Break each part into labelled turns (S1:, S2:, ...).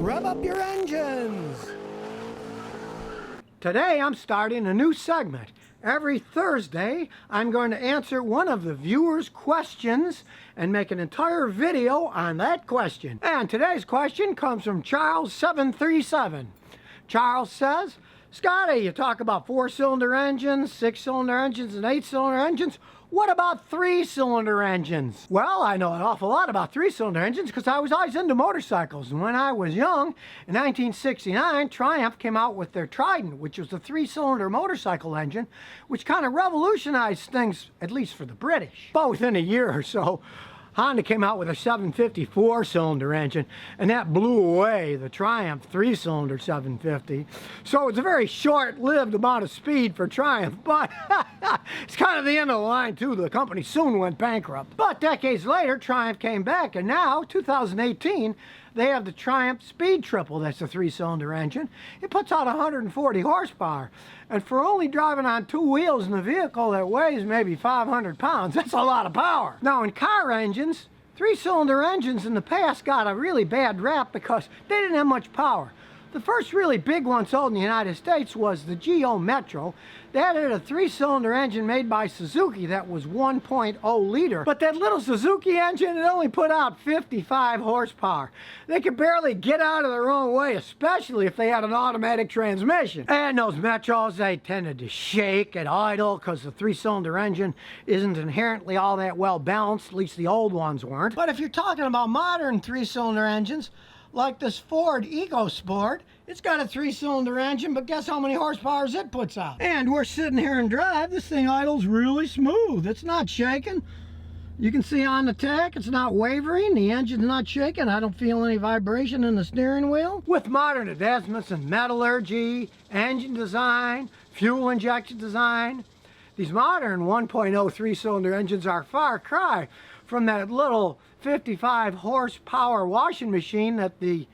S1: Rev up your engines! Today I'm starting a new segment. Every Thursday I'm going to answer one of the viewers' questions and make an entire video on that question. And today's question comes from Charles737. Charles says, Scotty, you talk about 4-cylinder engines, 6-cylinder engines, and 8-cylinder engines. What about 3-cylinder engines? Well, I know an awful lot about 3-cylinder engines because I was always into motorcycles. And when I was young, in 1969, Triumph came out with their Trident, which was a 3-cylinder motorcycle engine, which kind of revolutionized things, at least for the British. But within a year or so, Honda came out with a 750 4-cylinder engine, and that blew away the Triumph 3-cylinder 750. So it's a very short-lived amount of speed for Triumph, but it's kind of the end of the line too. The company soon went bankrupt. But decades later, Triumph came back, and now, 2018, they have the Triumph Speed Triple. That's a 3-cylinder engine. It puts out 140 horsepower. And for only driving on 2 wheels in a vehicle that weighs maybe 500 pounds, that's a lot of power. Now in car engines, 3-cylinder engines in the past got a really bad rap because they didn't have much power. The first really big one sold in the United States was the Geo Metro. That had a 3-cylinder engine made by Suzuki that was 1.0 liter. But that little Suzuki engine, it only put out 55 horsepower. They could barely get out of their own way, especially if they had an automatic transmission. And those Metros, they tended to shake and idle because the 3-cylinder engine isn't inherently all that well balanced, at least the old ones weren't. But if you're talking about modern 3-cylinder engines, like this Ford Ecosport, it's got a 3-cylinder engine, but guess how many horsepower it puts out? And we're sitting here and drive, this thing idles really smooth. It's not shaking. You can see on the tach, it's not wavering, the engine's not shaking. I don't feel any vibration in the steering wheel. With modern advancements in metallurgy, engine design, fuel injection design, these modern 1.0 3-cylinder engines are a far cry from that little 55 horsepower washing machine that the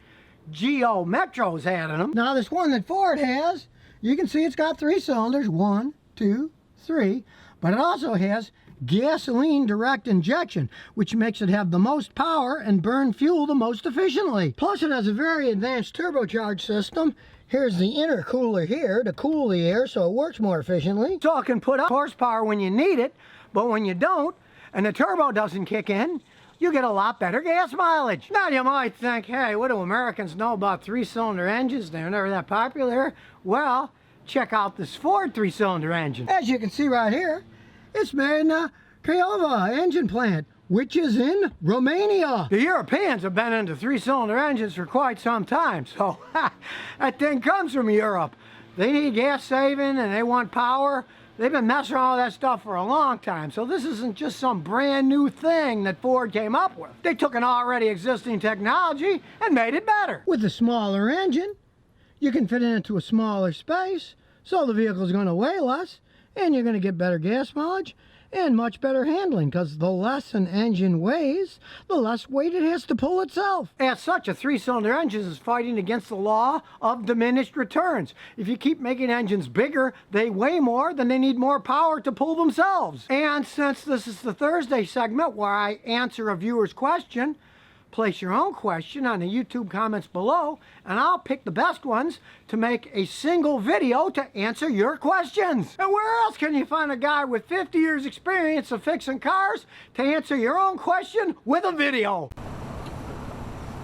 S1: Geo Metros had in them. Now this one that Ford has, you can see it's got 3 cylinders, 1, 2, 3, but it also has gasoline direct injection, which makes it have the most power and burn fuel the most efficiently. Plus it has a very advanced turbocharged system. Here's the intercooler here to cool the air so it works more efficiently. So it can put up horsepower when you need it, but when you don't, and the turbo doesn't kick in, you get a lot better gas mileage. Now you might think, hey, what do Americans know about 3-cylinder engines? They're never that popular. Well, check out this Ford 3-cylinder engine. As you can see right here, it's made in the Craiova engine plant, which is in Romania. The Europeans have been into 3-cylinder engines for quite some time, so that thing comes from Europe. They need gas saving and they want power. They've been messing around with that stuff for a long time, so this isn't just some brand new thing that Ford came up with. They took an already existing technology and made it better. With a smaller engine, you can fit it into a smaller space, so the vehicle's going to weigh less, and you're going to get better gas mileage and much better handling, because the less an engine weighs, the less weight it has to pull itself. As such, a 3-cylinder engine is fighting against the law of diminished returns. If you keep making engines bigger, they weigh more, then they need more power to pull themselves. And since this is the Thursday segment where I answer a viewer's question, place your own question on the YouTube comments below, and I'll pick the best ones to make a single video to answer your questions. And where else can you find a guy with 50 years experience of fixing cars to answer your own question with a video?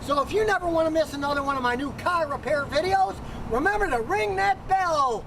S1: So if you never want to miss another one of my new car repair videos, remember to ring that bell.